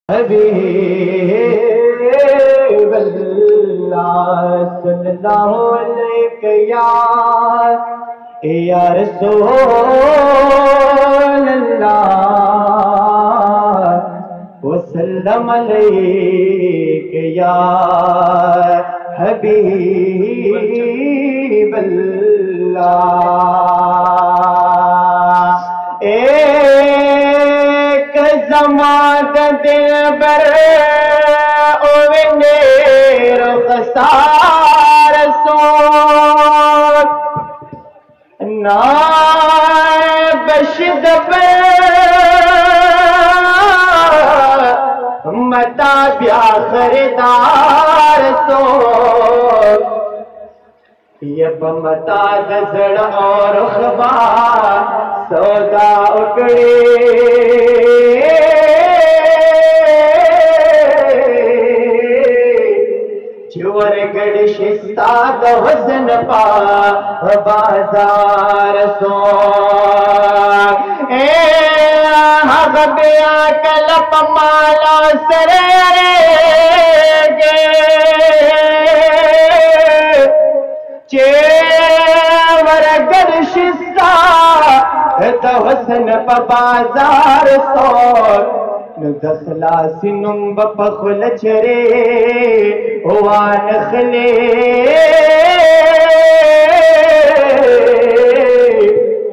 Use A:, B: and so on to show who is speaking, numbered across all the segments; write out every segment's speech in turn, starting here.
A: हबीबल्लाह सल्लल्लाहु अलैहि या रसूलल्लाह वसल्लम अलैहि या हबीबल्लाह। एक ज़मात दिलबर ओवने रुखसार सोत नाय बशद पे मता ब्या खरीदार सोत ये मता दजड़ और खबार सौदा उकड़े चुवरगढ़ शिस्ता हुसन पा बाजार सो हबिया कलप माला सरे गे चेवरगढ़ शिस्ता हुसन पा बाजार सो दखला सिनुम बपखुल चरे वान खले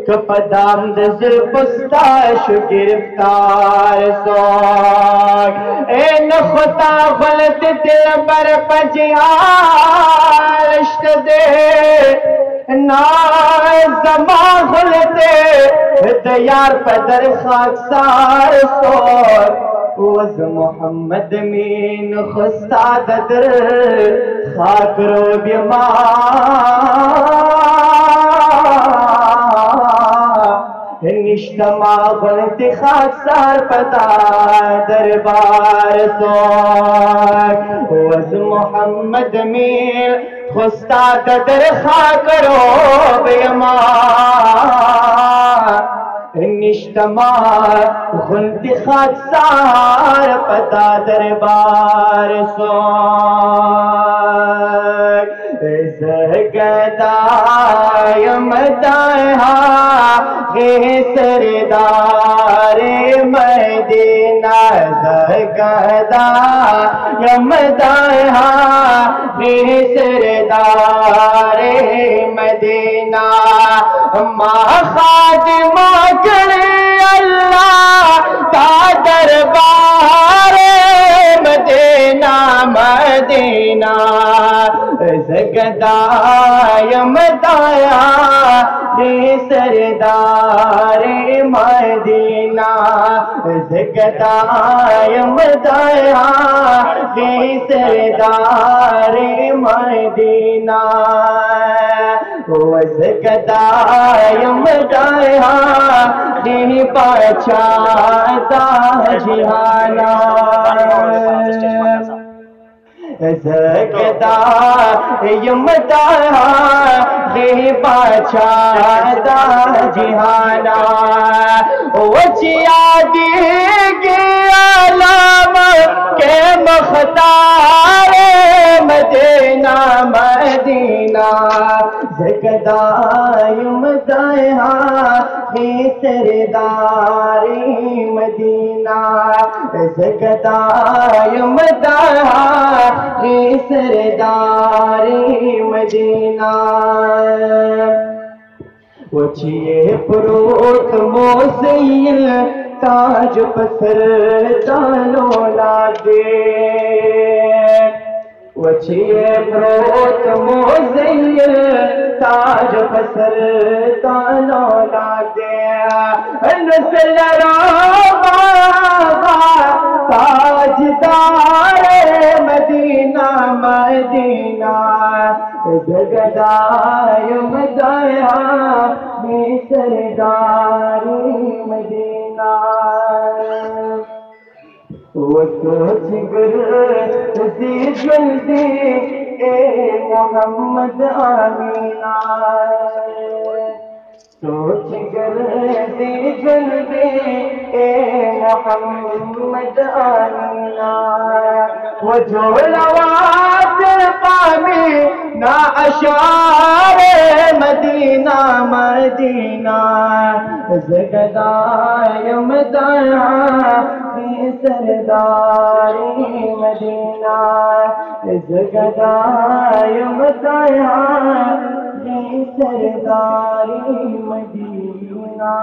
A: कपदाम दजल पुस्ताश गिरफ्तार सो ए नखता गलत दिल पर पजियार दे ना जमा गलते यार पदर खाकसार सोर वज मोहम्मद मीन खुस्ता ददर खाकरो बीमार निश्तमा गलत खाकसार पता दरबार सोर वज मोहम्मद मीन खुस्ता ददर खाकरो बीमार निश्तमा गुंती खाकसार पता दरबार सो जगदायम दाया हे सरदार मदीना जगदायम दाया हे सरदार मदीना माँ खादिमा करे अल्लाह का दरबार मदीना मदीना जगदायम दाया हे सरदार मदीना जगदायम दाया हे सरदार मदीना वज़गदायम दाया हे बादशाह जिहाना ज़गदायम दाया हे बादशाह जिहाना वचिया दी आलम के मुख्तार मदीना मदीना जगदायम दाया हे सरदारी मदीना जगदायम दाया हे सरदारी मदीना वचिए पुरोत मोसैल ताज पसर तालो लागे वचिए पुरोत मोसैल ताज पसर तालो लागे नस्ल ताजदार मदीना मदीना जगदायम दाया हे सरदारी मदीना वो सोच दी जल्दी ए मोहम्मद आमीना सोच दी जल्दी ए मोहम्मद आमीना। वो जो नवाज़ पामी ना अशारे मदीना मदीना ज़गदाय मदाया सरदारी मदीना ज़गदाय मदाया सरदारी मदीना।